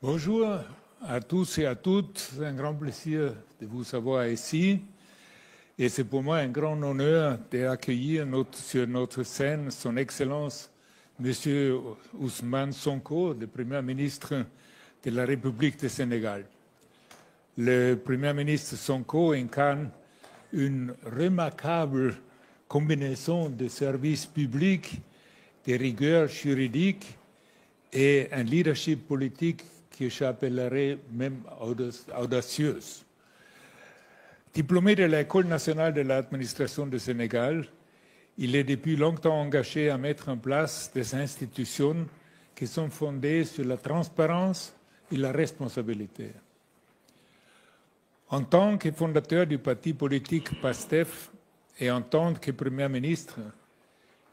Bonjour à tous et à toutes. C'est un grand plaisir de vous avoir ici. Et c'est pour moi un grand honneur d'accueillir sur notre scène son Excellence, M. Ousmane Sonko, le Premier ministre de la République du Sénégal. Le Premier ministre Sonko incarne une remarquable combinaison de services publics, de rigueur juridique et un leadership politique que j'appellerais même audacieuse. Diplômé de l'École nationale de l'administration du Sénégal, il est depuis longtemps engagé à mettre en place des institutions qui sont fondées sur la transparence et la responsabilité. En tant que fondateur du parti politique PASTEF et en tant que Premier ministre,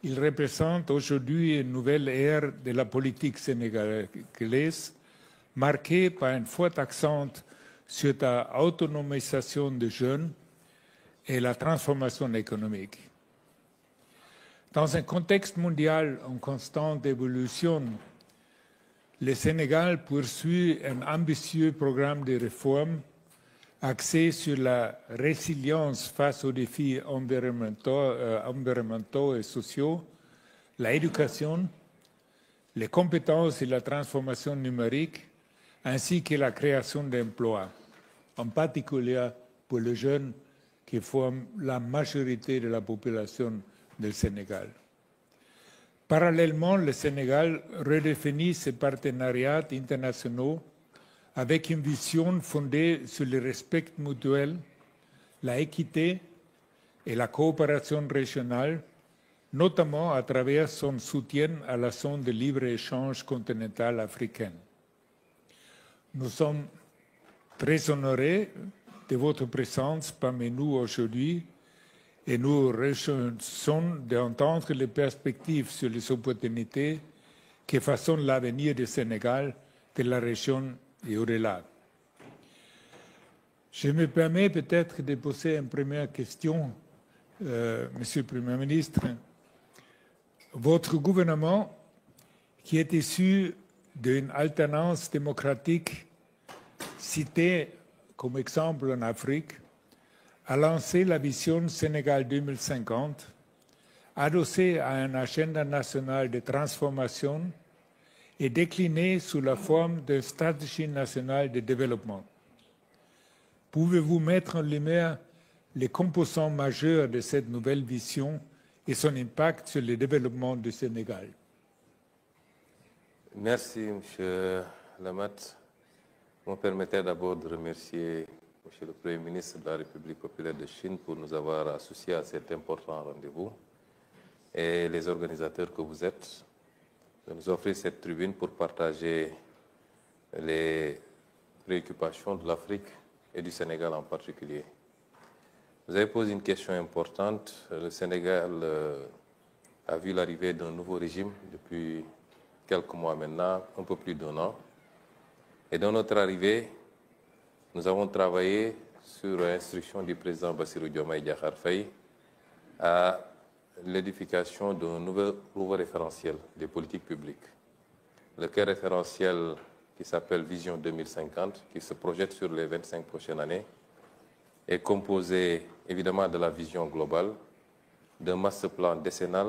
il représente aujourd'hui une nouvelle ère de la politique sénégalaise, marquée par un fort accent sur la autonomisation des jeunes et la transformation économique. Dans un contexte mondial en constante évolution, le Sénégal poursuit un ambitieux programme de réforme axé sur la résilience face aux défis environnementaux et sociaux, l'éducation, les compétences et la transformation numérique, ainsi que la création d'emplois, en particulier pour les jeunes qui forment la majorité de la population du Sénégal. Parallèlement, le Sénégal redéfinit ses partenariats internationaux avec une vision fondée sur le respect mutuel, la équité et la coopération régionale, notamment à travers son soutien à la zone de libre-échange continentale africaine. Nous sommes très honorés de votre présence parmi nous aujourd'hui et nous réjouissons d'entendre les perspectives sur les opportunités qui façonnent l'avenir du Sénégal, de la région et au-delà. Je me permets peut-être de poser une première question, Monsieur le Premier ministre. Votre gouvernement, qui est issu d'une alternance démocratique citée comme exemple en Afrique, a lancé la vision Sénégal 2050, adossée à un agenda national de transformation et déclinée sous la forme de stratégie nationale de développement. Pouvez-vous mettre en lumière les composants majeurs de cette nouvelle vision et son impact sur le développement du Sénégal? Merci, M. Lamat. Vous me permettez d'abord de remercier M. le Premier ministre de la République populaire de Chine pour nous avoir associés à cet important rendez-vous et les organisateurs que vous êtes de nous offrir cette tribune pour partager les préoccupations de l'Afrique et du Sénégal en particulier. Vous avez posé une question importante. Le Sénégal a vu l'arrivée d'un nouveau régime depuis quelques mois maintenant, un peu plus d'1 an. Et dans notre arrivée, nous avons travaillé sur l'instruction du président Bassirou Diomaye Diakhar Faye à l'édification d'un nouveau référentiel des politiques publiques. Le cas référentiel qui s'appelle Vision 2050, qui se projette sur les 25 prochaines années, est composé évidemment de la vision globale, d'un master plan décennal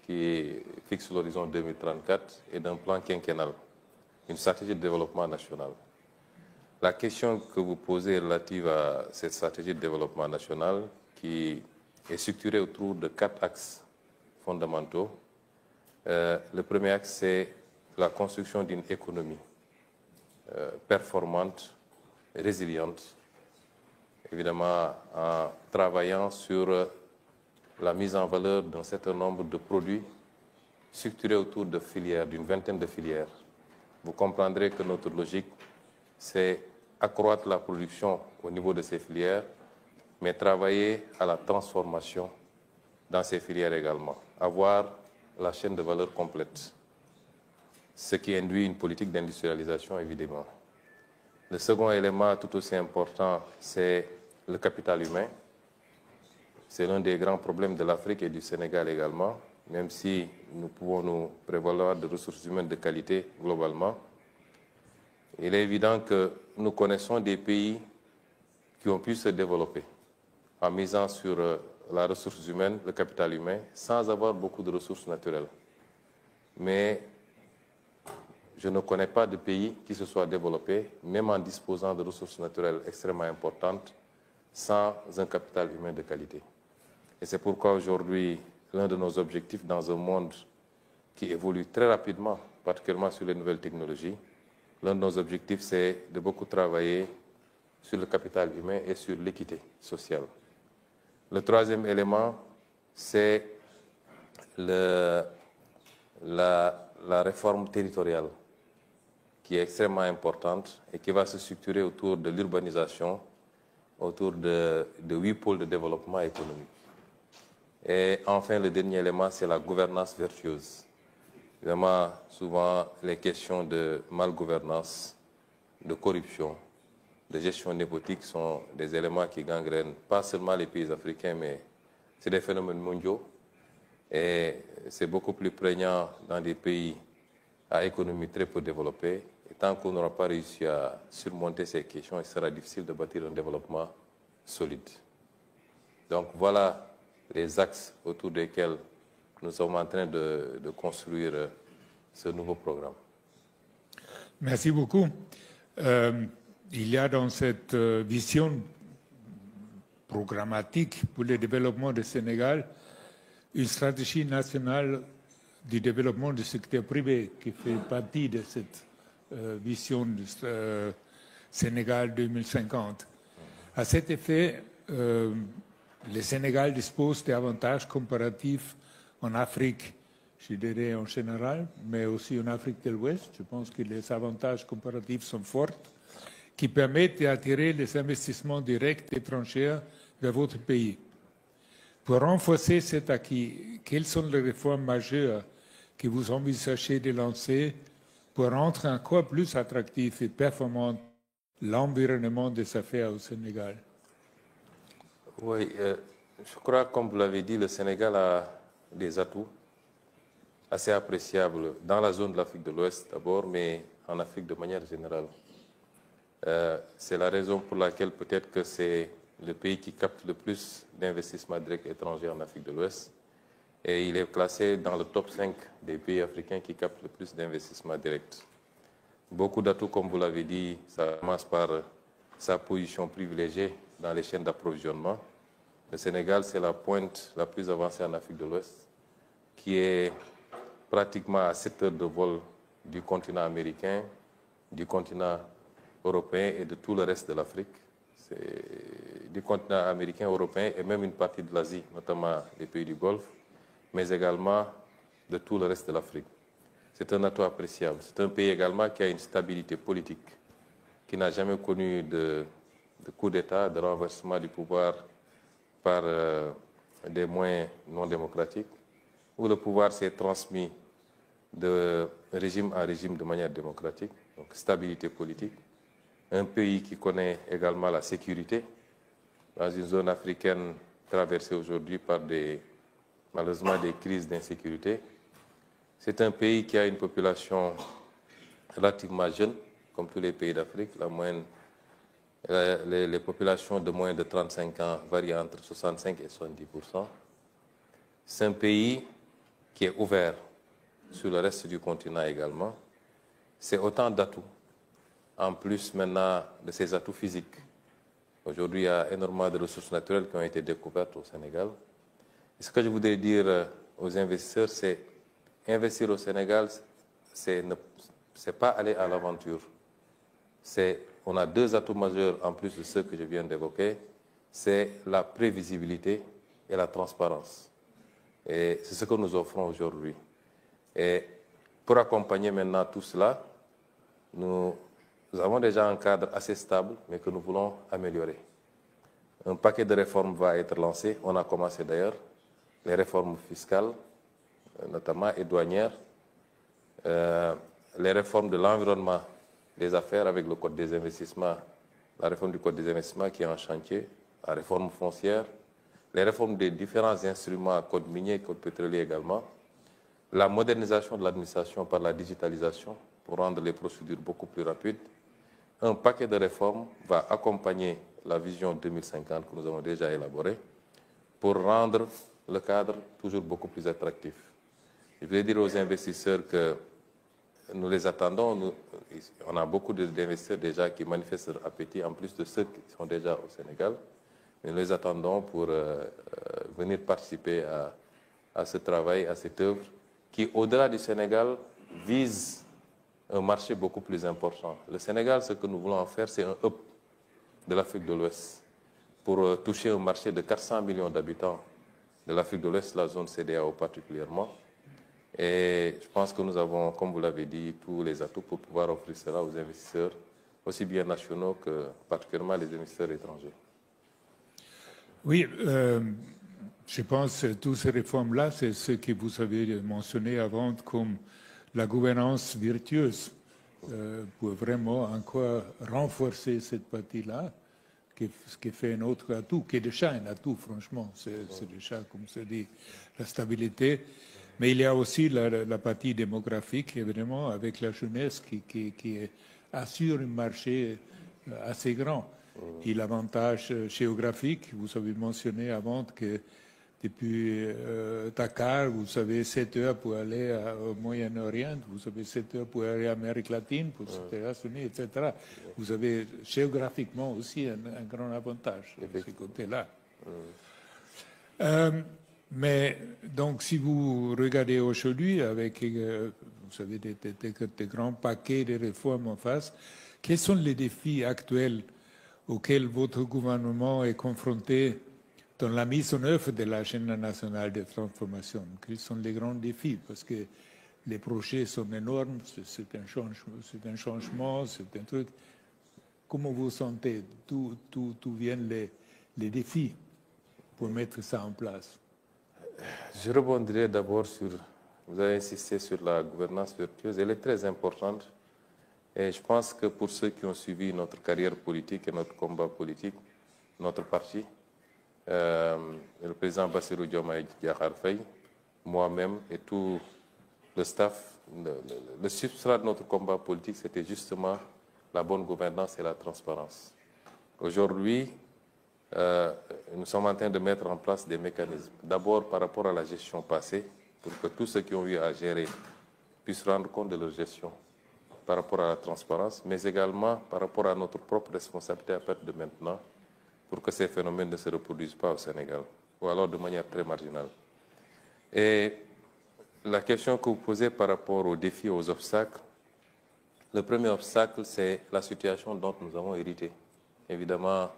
qui fixe l'horizon 2034 et d'un plan quinquennal, une stratégie de développement national. La question que vous posez relative à cette stratégie de développement national qui est structurée autour de 4 axes fondamentaux. Le premier axe, c'est la construction d'une économie performante, résiliente, évidemment en travaillant sur la mise en valeur d'un certain nombre de produits structurés autour de filières, d'une vingtaine de filières. Vous comprendrez que notre logique, c'est accroître la production au niveau de ces filières, mais travailler à la transformation dans ces filières également. Avoir la chaîne de valeur complète, ce qui induit une politique d'industrialisation, évidemment. Le second élément tout aussi important, c'est le capital humain. C'est l'un des grands problèmes de l'Afrique et du Sénégal également, même si nous pouvons nous prévaloir de ressources humaines de qualité globalement. Il est évident que nous connaissons des pays qui ont pu se développer en misant sur la ressource humaine, le capital humain, sans avoir beaucoup de ressources naturelles. Mais je ne connais pas de pays qui se soit développé, même en disposant de ressources naturelles extrêmement importantes, sans un capital humain de qualité. Et c'est pourquoi aujourd'hui, l'un de nos objectifs dans un monde qui évolue très rapidement, particulièrement sur les nouvelles technologies, l'un de nos objectifs, c'est de beaucoup travailler sur le capital humain et sur l'équité sociale. Le troisième élément, c'est la réforme territoriale, qui est extrêmement importante et qui va se structurer autour de l'urbanisation, autour de 8 pôles de développement économique. Et enfin, le dernier élément, c'est la gouvernance vertueuse. Évidemment, souvent, les questions de malgouvernance, de corruption, de gestion népotique sont des éléments qui gangrènent pas seulement les pays africains, mais c'est des phénomènes mondiaux. Et c'est beaucoup plus prégnant dans des pays à économie très peu développée. Et tant qu'on n'aura pas réussi à surmonter ces questions, il sera difficile de bâtir un développement solide. Donc voilà les axes autour desquels nous sommes en train de construire ce nouveau programme. Merci beaucoup. Il y a dans cette vision programmatique pour le développement du Sénégal une stratégie nationale du développement du secteur privé qui fait partie de cette vision du Sénégal 2050. À cet effet, le Sénégal dispose d'avantages comparatifs en Afrique, je dirais en général, mais aussi en Afrique de l'Ouest. Je pense que les avantages comparatifs sont forts, qui permettent d'attirer les investissements directs étrangers vers votre pays. Pour renforcer cet acquis, quelles sont les réformes majeures que vous envisagez de lancer pour rendre encore plus attractif et performant l'environnement des affaires au Sénégal? Oui, je crois, comme vous l'avez dit, le Sénégal a des atouts assez appréciables dans la zone de l'Afrique de l'Ouest d'abord, mais en Afrique de manière générale. C'est la raison pour laquelle peut-être que c'est le pays qui capte le plus d'investissements directs étrangers en Afrique de l'Ouest. Et il est classé dans le top 5 des pays africains qui captent le plus d'investissements directs. Beaucoup d'atouts, comme vous l'avez dit, ça commence par sa position privilégiée dans les chaînes d'approvisionnement. Le Sénégal, c'est la pointe la plus avancée en Afrique de l'Ouest, qui est pratiquement à 7 heures de vol du continent américain, du continent européen et de tout le reste de l'Afrique. C'est du continent américain, européen et même une partie de l'Asie, notamment les pays du Golfe, mais également de tout le reste de l'Afrique. C'est un atout appréciable. C'est un pays également qui a une stabilité politique, qui n'a jamais connu de coup d'État, de renversement du pouvoir par des moyens non démocratiques, où le pouvoir s'est transmis de régime en régime de manière démocratique, donc stabilité politique. Un pays qui connaît également la sécurité, dans une zone africaine traversée aujourd'hui par malheureusement des crises d'insécurité. C'est un pays qui a une population relativement jeune, comme tous les pays d'Afrique. Les populations de moins de 35 ans varient entre 65 et 70%. C'est un pays qui est ouvert sur le reste du continent également. C'est autant d'atouts, en plus maintenant de ces atouts physiques. Aujourd'hui, il y a énormément de ressources naturelles qui ont été découvertes au Sénégal. Et ce que je voudrais dire aux investisseurs, c'est investir au Sénégal, c'est pas aller à l'aventure. On a deux atouts majeurs en plus de ceux que je viens d'évoquer, c'est la prévisibilité et la transparence. Et c'est ce que nous offrons aujourd'hui. Et pour accompagner maintenant tout cela, nous avons déjà un cadre assez stable, mais que nous voulons améliorer. Un paquet de réformes va être lancé, on a commencé d'ailleurs, les réformes fiscales, notamment et douanières, les réformes de l'environnement des affaires avec le Code des investissements, la réforme du Code des investissements qui est en chantier, la réforme foncière, les réformes des différents instruments, Code minier, Code pétrolier également, la modernisation de l'administration par la digitalisation pour rendre les procédures beaucoup plus rapides, un paquet de réformes va accompagner la vision 2050 que nous avons déjà élaborée pour rendre le cadre toujours beaucoup plus attractif. Je voulais dire aux investisseurs que nous les attendons. On a beaucoup d'investisseurs déjà qui manifestent leur appétit, en plus de ceux qui sont déjà au Sénégal. Mais nous les attendons pour venir participer à ce travail, à cette œuvre, qui, au-delà du Sénégal, vise un marché beaucoup plus important. Le Sénégal, ce que nous voulons en faire, c'est un hub de l'Afrique de l'Ouest pour toucher un marché de 400 millions d'habitants de l'Afrique de l'Ouest, la zone CEDEAO particulièrement. Et je pense que nous avons, comme vous l'avez dit, tous les atouts pour pouvoir offrir cela aux investisseurs, aussi bien nationaux que particulièrement les investisseurs étrangers. Oui, je pense que toutes ces réformes-là, c'est ce que vous avez mentionné avant comme la gouvernance vertueuse pour vraiment encore renforcer cette partie-là, qui fait un autre atout, qui est déjà un atout, franchement. C'est déjà, comme se dit, la stabilité. Mais il y a aussi la partie démographique, évidemment, avec la jeunesse qui assure un marché assez grand. Et l'avantage géographique, vous avez mentionné avant que depuis Dakar, vous avez 7 heures pour aller au Moyen-Orient, vous avez 7 heures pour aller en Amérique latine, pour les États-Unis, etc. Vous avez géographiquement aussi un grand avantage de ce côté-là. Mais donc, si vous regardez aujourd'hui avec, vous savez, des grands paquets de réformes en face, quels sont les défis actuels auxquels votre gouvernement est confronté dans la mise en œuvre de l'agenda nationale de transformation? Quels sont les grands défis? Parce que les projets sont énormes, c'est un changement, c'est un truc. Comment vous sentez? D'où viennent les défis pour mettre ça en place? Je rebondirai d'abord sur, vous avez insisté sur la gouvernance vertueuse, elle est très importante. Et je pense que pour ceux qui ont suivi notre carrière politique et notre combat politique, notre parti, le président Bassirou Diomaye Diakhar Faye, moi-même et tout le staff, le substrat de notre combat politique, c'était justement la bonne gouvernance et la transparence. Aujourd'hui, nous sommes en train de mettre en place des mécanismes. D'abord par rapport à la gestion passée, pour que tous ceux qui ont eu à gérer puissent rendre compte de leur gestion par rapport à la transparence, mais également par rapport à notre propre responsabilité à partir de maintenant, pour que ces phénomènes ne se reproduisent pas au Sénégal, ou alors de manière très marginale. Et la question que vous posez par rapport aux défis, aux obstacles, le premier obstacle, c'est la situation dont nous avons hérité. Évidemment,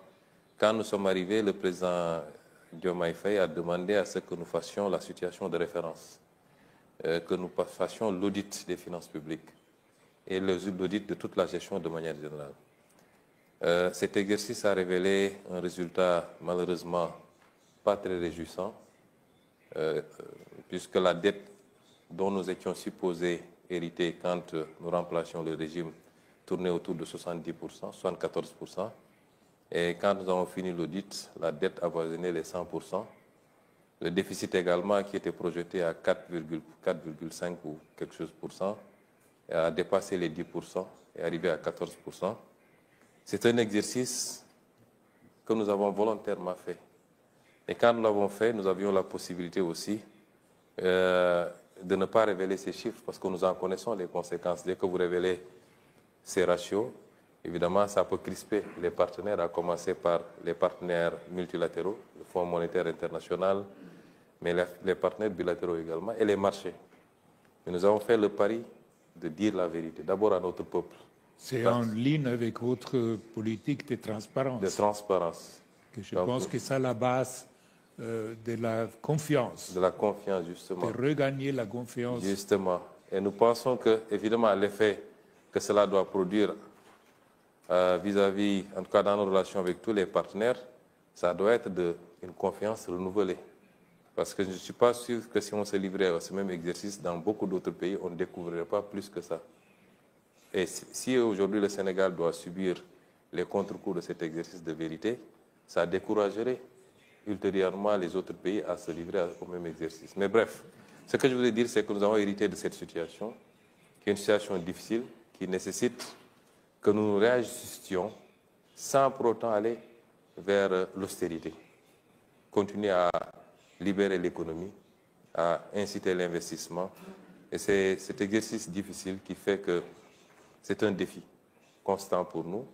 quand nous sommes arrivés, le président Diomaye Faye a demandé à ce que nous fassions la situation de référence, que nous fassions l'audit des finances publiques et l'audit de toute la gestion de manière générale. Cet exercice a révélé un résultat malheureusement pas très réjouissant, puisque la dette dont nous étions supposés hériter quand nous remplacions le régime tournait autour de 70%, 74%. Et quand nous avons fini l'audit, la dette avoisinait les 100%. Le déficit également, qui était projeté à 4,5 ou quelque chose pour cent, a dépassé les 10% et arrivé à 14%. C'est un exercice que nous avons volontairement fait. Et quand nous l'avons fait, nous avions la possibilité aussi de ne pas révéler ces chiffres parce que nous en connaissons les conséquences. Dès que vous révélez ces ratios, évidemment, ça peut crisper les partenaires, à commencer par les partenaires multilatéraux, le Fonds monétaire international, mais les partenaires bilatéraux également, et les marchés. Mais nous avons fait le pari de dire la vérité, d'abord à notre peuple. C'est en ligne avec votre politique de transparence. De transparence. Que je pense que c'est la base de la confiance. De la confiance, justement. De regagner la confiance. Justement. Et nous pensons que, évidemment, l'effet que cela doit produire vis-à-vis, en tout cas dans nos relations avec tous les partenaires, ça doit être une confiance renouvelée. Parce que je ne suis pas sûr que si on se livrait à ce même exercice dans beaucoup d'autres pays, on ne découvrirait pas plus que ça. Et si aujourd'hui le Sénégal doit subir les contre-coups de cet exercice de vérité, ça découragerait ultérieurement les autres pays à se livrer au même exercice. Mais bref, ce que je voulais dire, c'est que nous avons hérité de cette situation, qui est une situation difficile, qui nécessite que nous réajustions sans pour autant aller vers l'austérité. Continuer à libérer l'économie, à inciter l'investissement. Et c'est cet exercice difficile qui fait que c'est un défi constant pour nous.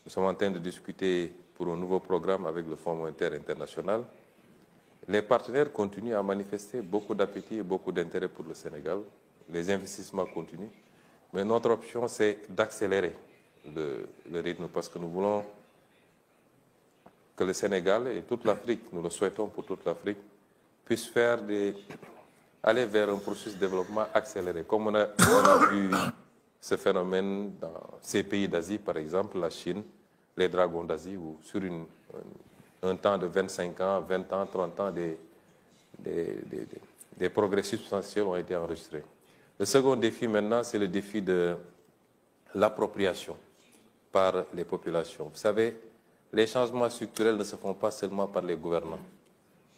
Nous sommes en train de discuter pour un nouveau programme avec le Fonds monétaire international. Les partenaires continuent à manifester beaucoup d'appétit et beaucoup d'intérêt pour le Sénégal. Les investissements continuent. Mais notre option, c'est d'accélérer le rythme parce que nous voulons que le Sénégal et toute l'Afrique, nous le souhaitons pour toute l'Afrique, puissent aller vers un processus de développement accéléré. Comme on a vu ce phénomène dans ces pays d'Asie, par exemple, la Chine, les dragons d'Asie, où sur un temps de 25 ans, 20 ans, 30 ans, des progrès substantiels ont été enregistrés. Le second défi maintenant, c'est le défi de l'appropriation par les populations. Vous savez, les changements structurels ne se font pas seulement par les gouvernants.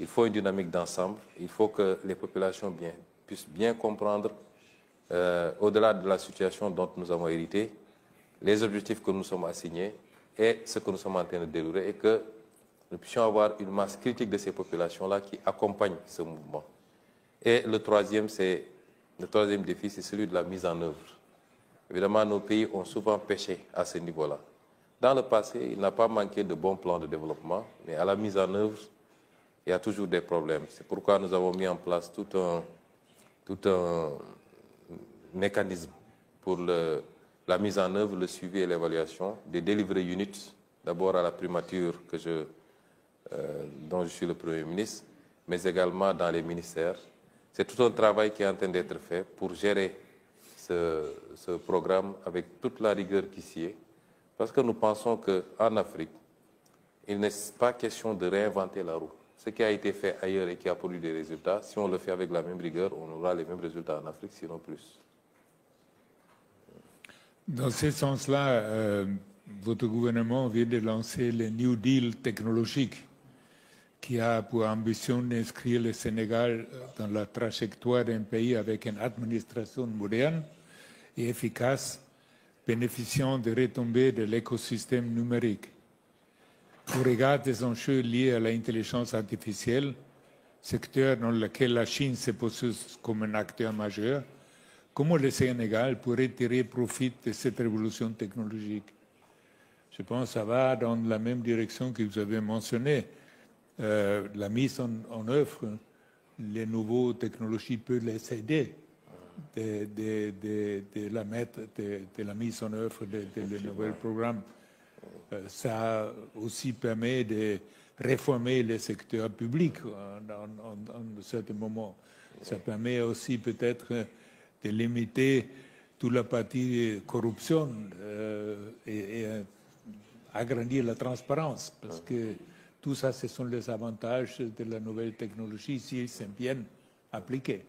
Il faut une dynamique d'ensemble. Il faut que les populations puissent bien comprendre, au-delà de la situation dont nous avons hérité, les objectifs que nous sommes assignés et ce que nous sommes en train de dérouler, et que nous puissions avoir une masse critique de ces populations-là qui accompagnent ce mouvement. Et le troisième défi, c'est celui de la mise en œuvre. Évidemment, nos pays ont souvent péché à ce niveau-là. Dans le passé, il n'a pas manqué de bons plans de développement, mais à la mise en œuvre, il y a toujours des problèmes. C'est pourquoi nous avons mis en place tout un mécanisme pour la mise en œuvre, le suivi et l'évaluation des delivery units, d'abord à la primature dont je suis le Premier ministre, mais également dans les ministères. C'est tout un travail qui est en train d'être fait pour gérer ce programme avec toute la rigueur qui s'y est, parce que nous pensons qu'en Afrique, il n'est pas question de réinventer la roue. Ce qui a été fait ailleurs et qui a produit des résultats, si on le fait avec la même rigueur, on aura les mêmes résultats en Afrique, sinon plus. Dans ce sens-là, votre gouvernement vient de lancer le New Deal technologique qui a pour ambition d'inscrire le Sénégal dans la trajectoire d'un pays avec une administration moderne et efficace, bénéficiant des retombées de l'écosystème numérique. Au regard des enjeux liés à l'intelligence artificielle, secteur dans lequel la Chine se positionne comme un acteur majeur, comment le Sénégal pourrait tirer profit de cette révolution technologique? Je pense que ça va dans la même direction que vous avez mentionné. La mise en œuvre, les nouvelles technologies peuvent les aider de la mise en œuvre de nouveaux programmes. Ça aussi permet de réformer le secteur public en certains moments. Ça permet aussi peut-être de limiter toute la partie corruption et agrandir la transparence, parce que tout ça, ce sont les avantages de la nouvelle technologie s'ils sont bien appliqués.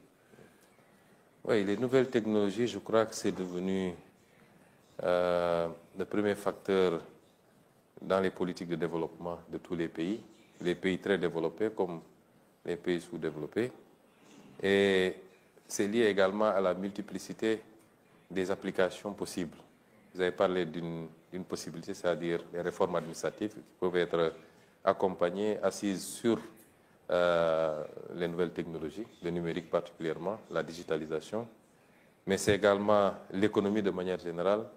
Oui, les nouvelles technologies, je crois que c'est devenu le premier facteur dans les politiques de développement de tous les pays très développés comme les pays sous-développés. Et c'est lié également à la multiplicité des applications possibles. Vous avez parlé d'une possibilité, c'est-à-dire les réformes administratives qui peuvent être accompagnées, assises sur les nouvelles technologies, le numérique particulièrement, la digitalisation, mais c'est également l'économie de manière générale,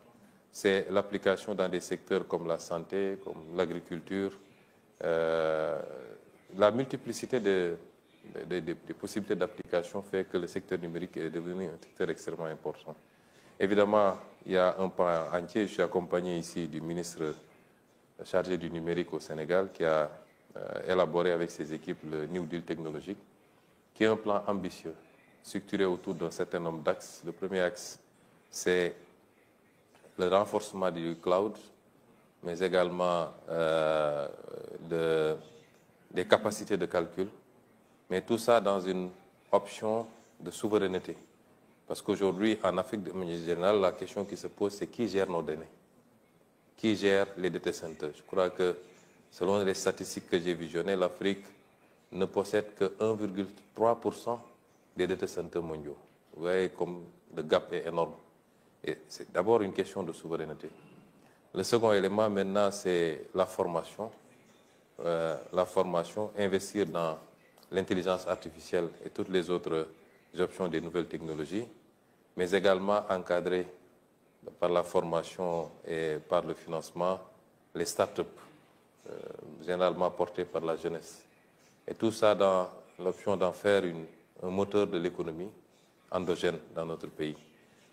c'est l'application dans des secteurs comme la santé, comme l'agriculture, la multiplicité des possibilités d'application fait que le secteur numérique est devenu un secteur extrêmement important. Évidemment, il y a un pan entier, je suis accompagné ici du ministre chargé du numérique au Sénégal qui a élaboré avec ses équipes le New Deal technologique, qui est un plan ambitieux, structuré autour d'un certain nombre d'axes. Le premier axe, c'est le renforcement du cloud, mais également des capacités de calcul, mais tout ça dans une option de souveraineté. Parce qu'aujourd'hui, en Afrique de manière générale, la question qui se pose, c'est qui gère nos données? Qui gère les data centers? Je crois que, selon les statistiques que j'ai visionnées, l'Afrique ne possède que 1,3% des data centers mondiaux. Vous voyez comme le gap est énorme. Et c'est d'abord une question de souveraineté. Le second élément maintenant, c'est la formation. Investir dans l'intelligence artificielle et toutes les autres options des nouvelles technologies, mais également encadrer par la formation et par le financement les start-up, généralement portées par la jeunesse. Et tout ça dans l'option d'en faire un moteur de l'économie endogène dans notre pays.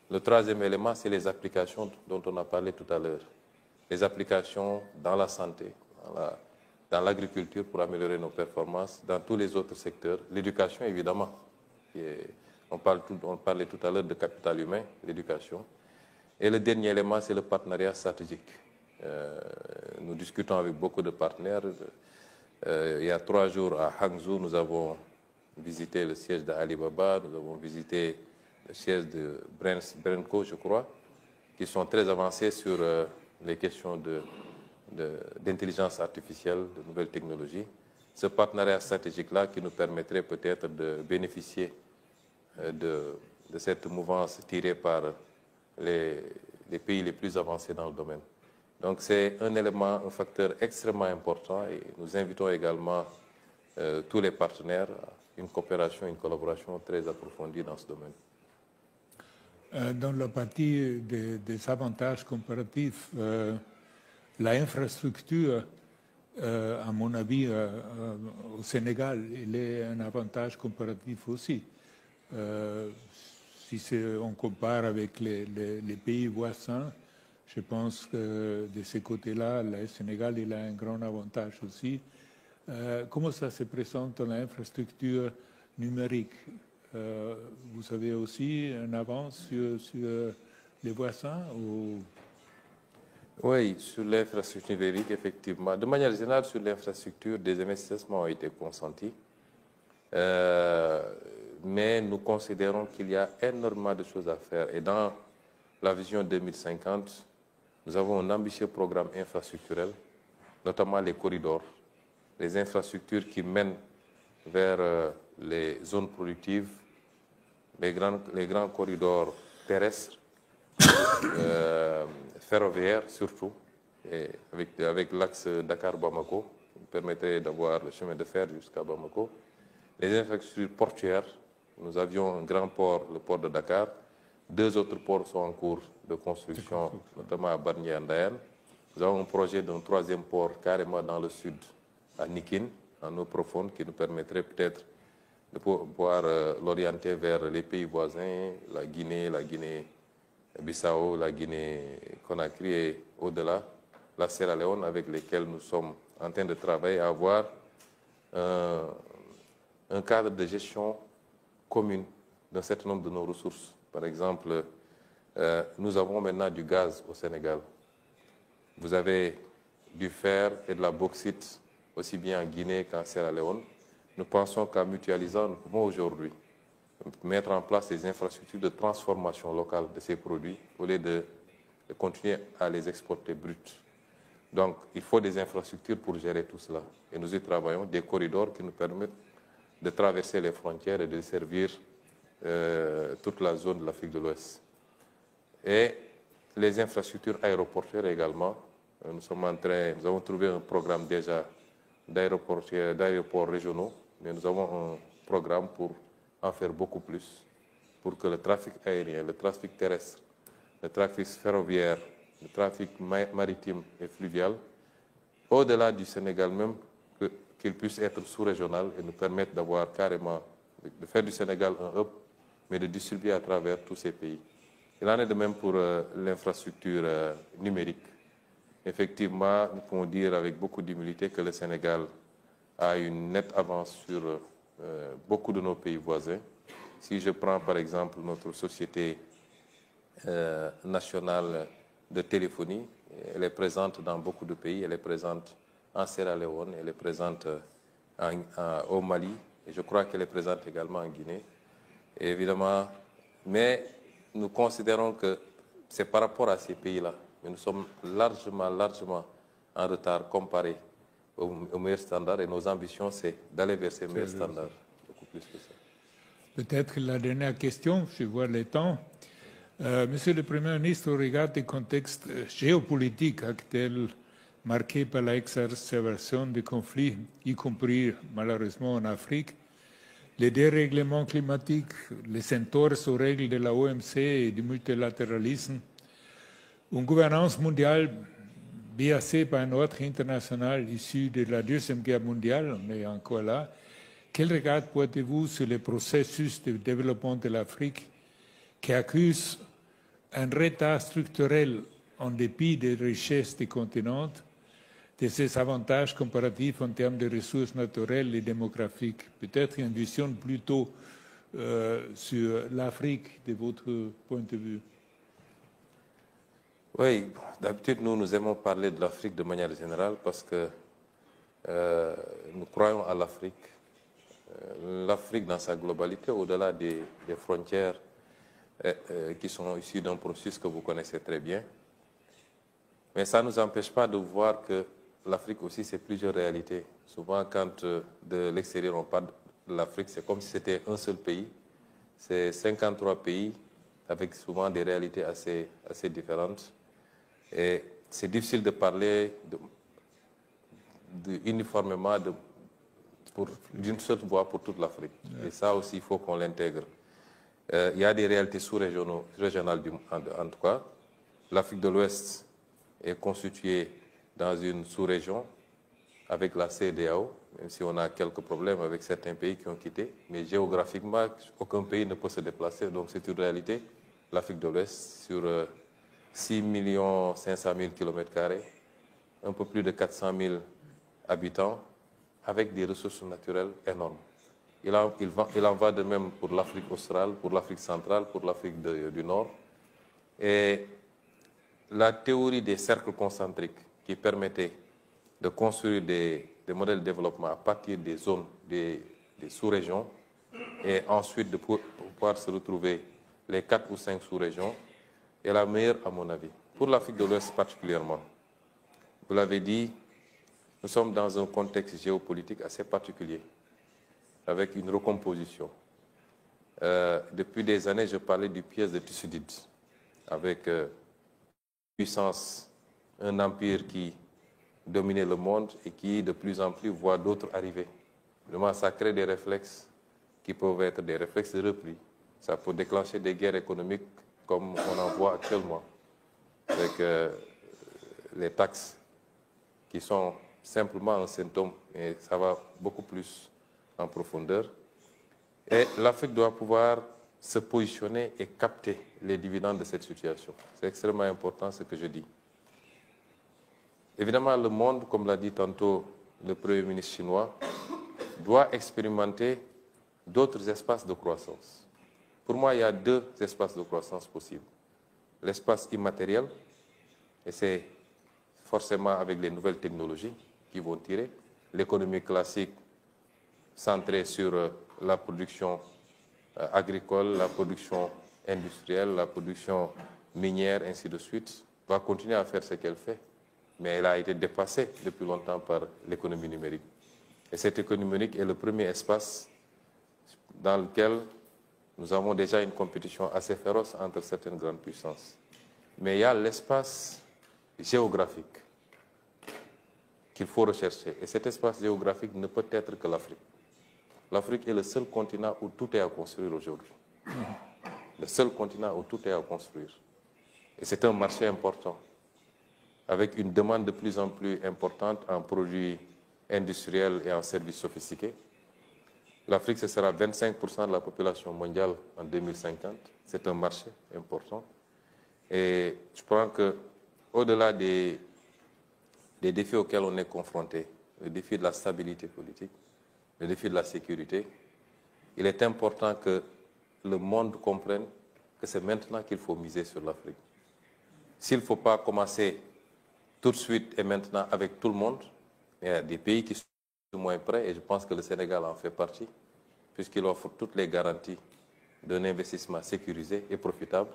Le troisième élément, c'est les applications dont on a parlé tout à l'heure. Les applications dans la santé, dans l'agriculture pour améliorer nos performances, dans tous les autres secteurs. L'éducation, évidemment. On parlait tout à l'heure de capital humain, l'éducation. Et le dernier élément, c'est le partenariat stratégique. Nous discutons avec beaucoup de partenaires. Il y a 3 jours à Hangzhou, nous avons visité le siège d'Alibaba, nous avons visité le siège de Brenco, je crois, qui sont très avancés sur les questions d'intelligence artificielle, de nouvelles technologies. Ce partenariat stratégique-là qui nous permettrait peut-être de bénéficier de cette mouvance tirée par les pays les plus avancés dans le domaine. Donc c'est un élément, un facteur extrêmement important et nous invitons également tous les partenaires à une coopération, une collaboration très approfondie dans ce domaine. Dans la partie des avantages comparatifs, l'infrastructure, à mon avis, au Sénégal, il est un avantage comparatif aussi. Si on compare avec les pays voisins, je pense que de ce côté-là, le Sénégal il a un grand avantage aussi. Comment ça se présente dans l'infrastructure numérique? Vous avez aussi un avance sur les voisins ou... Oui, sur l'infrastructure numérique, effectivement. De manière générale, sur l'infrastructure, des investissements ont été consentis. Mais nous considérons qu'il y a énormément de choses à faire. Et dans la vision 2050, nous avons un ambitieux programme infrastructurel, notamment les corridors, les infrastructures qui mènent vers les zones productives, les grands corridors terrestres, ferroviaires surtout, et avec l'axe Dakar-Bamako, qui permettrait d'avoir le chemin de fer jusqu'à Bamako. Les infrastructures portuaires, nous avions un grand port, le port de Dakar. 2 autres ports sont en cours de construction, notamment à Bargny et Ndayan. Nous avons un projet d'un 3e port carrément dans le sud, à Nikin, en eau profonde, qui nous permettrait peut-être de pouvoir l'orienter vers les pays voisins, la Guinée-Bissau, la Guinée-Conakry et au-delà, la Sierra Leone, avec lesquels nous sommes en train de travailler à avoir un cadre de gestion commune d'un certain nombre de nos ressources. Par exemple, nous avons maintenant du gaz au Sénégal. Vous avez du fer et de la bauxite, aussi bien en Guinée qu'en Sierra Leone. Nous pensons qu'en mutualisant, nous pouvons aujourd'hui mettre en place des infrastructures de transformation locale de ces produits au lieu de continuer à les exporter bruts. Donc, il faut des infrastructures pour gérer tout cela. Et nous y travaillons, des corridors qui nous permettent de traverser les frontières et de servir toute la zone de l'Afrique de l'Ouest. Et les infrastructures aéroportuaires également. Nous avons trouvé un programme déjà d'aéroports régionaux, mais nous avons un programme pour en faire beaucoup plus, pour que le trafic aérien, le trafic terrestre, le trafic ferroviaire, le trafic maritime et fluvial, au-delà du Sénégal même, qu'il puisse être sous-régional et nous permettre d'avoir carrément, de faire du Sénégal un hub, mais de distribuer à travers tous ces pays. Il en est de même pour l'infrastructure numérique. Effectivement, nous pouvons dire avec beaucoup d'humilité que le Sénégal a une nette avance sur beaucoup de nos pays voisins. Si je prends par exemple notre société nationale de téléphonie, elle est présente dans beaucoup de pays, elle est présente en Sierra Leone, elle est présente au Mali, et je crois qu'elle est présente également en Guinée. Et évidemment, mais nous considérons que c'est par rapport à ces pays-là, mais nous sommes largement en retard comparé aux meilleurs standards, et nos ambitions, c'est d'aller vers ces meilleurs standards, beaucoup plus que ça. Peut-être la dernière question, je vois le temps. Monsieur le Premier ministre, au regard du contexte géopolitique actuel marqué par l'exacerbation des conflits, y compris malheureusement en Afrique, les dérèglements climatiques, les entorses aux règles de la OMC et du multilatéralisme, une gouvernance mondiale biaisée par un ordre international issu de la Deuxième Guerre mondiale, on est encore là. Quel regard portez-vous sur le processus de développement de l'Afrique qui accuse un retard structurel en dépit des richesses du continent, de ses avantages comparatifs en termes de ressources naturelles et démographiques? Peut-être une vision plutôt sur l'Afrique de votre point de vue. Oui, d'habitude, nous aimons parler de l'Afrique de manière générale parce que nous croyons à l'Afrique. L'Afrique dans sa globalité, au-delà des frontières qui sont issues d'un processus que vous connaissez très bien. Mais ça ne nous empêche pas de voir que l'Afrique aussi, c'est plusieurs réalités. Souvent, quand de l'extérieur, on parle de l'Afrique, c'est comme si c'était un seul pays. C'est 53 pays avec souvent des réalités assez différentes. Et c'est difficile de parler uniformément d'une seule voix pour toute l'Afrique. Et ça aussi, il faut qu'on l'intègre. Il y a des réalités sous-régionales en tout cas. L'Afrique de l'Ouest est constituée dans une sous-région avec la CEDEAO, même si on a quelques problèmes avec certains pays qui ont quitté. Mais géographiquement, aucun pays ne peut se déplacer. Donc c'est une réalité. L'Afrique de l'Ouest, sur 6 500 000 km², un peu plus de 400 000 habitants, avec des ressources naturelles énormes. Il en va de même pour l'Afrique australe, pour l'Afrique centrale, pour l'Afrique du Nord. Et la théorie des cercles concentriques qui permettait de construire des modèles de développement à partir des zones, des sous-régions, et ensuite de pouvoir se retrouver les 4 ou 5 sous-régions, est la meilleure à mon avis. Pour l'Afrique de l'Ouest particulièrement, vous l'avez dit, nous sommes dans un contexte géopolitique assez particulier, avec une recomposition. Depuis des années, je parlais du piège de Thucydide, avec puissance, un empire qui dominait le monde et qui, de plus en plus, voit d'autres arriver. Vraiment, ça crée des réflexes qui peuvent être des réflexes de repli. Ça peut déclencher des guerres économiques comme on en voit actuellement, avec les taxes qui sont simplement un symptôme, et ça va beaucoup plus en profondeur. Et l'Afrique doit pouvoir se positionner et capter les dividendes de cette situation. C'est extrêmement important ce que je dis. Évidemment, le monde, comme l'a dit tantôt le Premier ministre chinois, doit expérimenter d'autres espaces de croissance. Pour moi, il y a 2 espaces de croissance possibles. L'espace immatériel, et c'est forcément avec les nouvelles technologies qui vont tirer. L'économie classique centrée sur la production agricole, la production industrielle, la production minière, ainsi de suite, va continuer à faire ce qu'elle fait. Mais elle a été dépassée depuis longtemps par l'économie numérique. Et cette économie numérique est le premier espace dans lequel nous avons déjà une compétition assez féroce entre certaines grandes puissances. Mais il y a l'espace géographique qu'il faut rechercher. Et cet espace géographique ne peut être que l'Afrique. L'Afrique est le seul continent où tout est à construire aujourd'hui. Le seul continent où tout est à construire. Et c'est un marché important, avec une demande de plus en plus importante en produits industriels et en services sophistiqués. L'Afrique, ce sera 25% de la population mondiale en 2050. C'est un marché important. Et je pense qu'au-delà des défis auxquels on est confronté, le défi de la stabilité politique, le défi de la sécurité, il est important que le monde comprenne que c'est maintenant qu'il faut miser sur l'Afrique. S'il ne faut pas commencer tout de suite et maintenant avec tout le monde, il y a des pays qui sont moins prêts, et je pense que le Sénégal en fait partie, puisqu'il offre toutes les garanties d'un investissement sécurisé et profitable,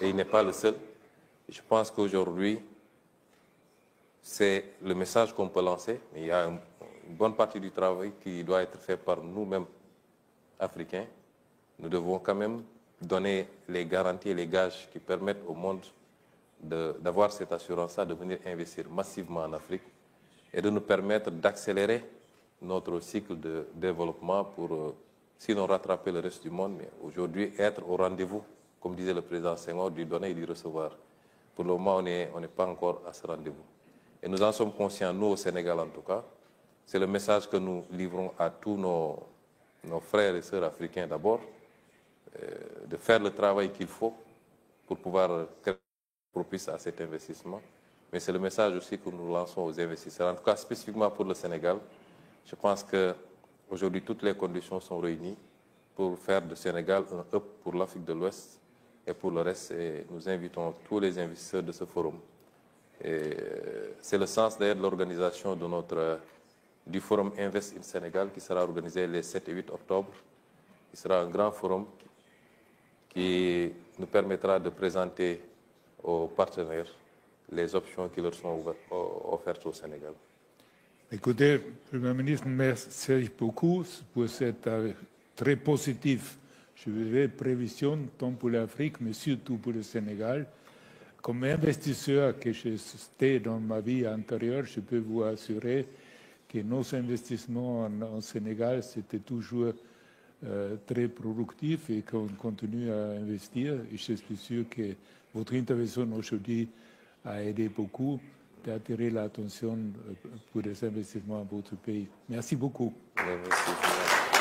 et il n'est pas le seul. Je pense qu'aujourd'hui, c'est le message qu'on peut lancer, mais il y a une bonne partie du travail qui doit être fait par nous-mêmes, Africains. Nous devons quand même donner les garanties et les gages qui permettent au monde d'avoir cette assurance-là, de venir investir massivement en Afrique et de nous permettre d'accélérer notre cycle de développement pour, sinon rattraper le reste du monde, mais aujourd'hui être au rendez-vous, comme disait le président Senghor, du donner et du recevoir. Pour le moment, on n'est pas encore à ce rendez-vous. Et nous en sommes conscients, nous au Sénégal en tout cas. C'est le message que nous livrons à tous nos frères et sœurs africains d'abord, de faire le travail qu'il faut pour pouvoir être propice à cet investissement. Mais c'est le message aussi que nous lançons aux investisseurs. En tout cas, spécifiquement pour le Sénégal, je pense qu'aujourd'hui, toutes les conditions sont réunies pour faire du Sénégal un hub pour l'Afrique de l'Ouest et pour le reste. Et nous invitons tous les investisseurs de ce forum. C'est le sens d'ailleurs de l'organisation du forum Invest in Sénégal qui sera organisé les 7 et 8 octobre. Il sera un grand forum qui nous permettra de présenter aux partenaires les options qui leur sont offertes au Sénégal. Écoutez, Premier ministre, merci beaucoup pour cette très positive, je dirais, prévision, tant pour l'Afrique, mais surtout pour le Sénégal. Comme investisseur que j'étais dans ma vie antérieure, je peux vous assurer que nos investissements en Sénégal, c'était toujours très productif et qu'on continue à investir. Et je suis sûr que votre intervention aujourd'hui a aidé beaucoup d'attirer l'attention pour les investissements à votre pays. Merci beaucoup. Merci.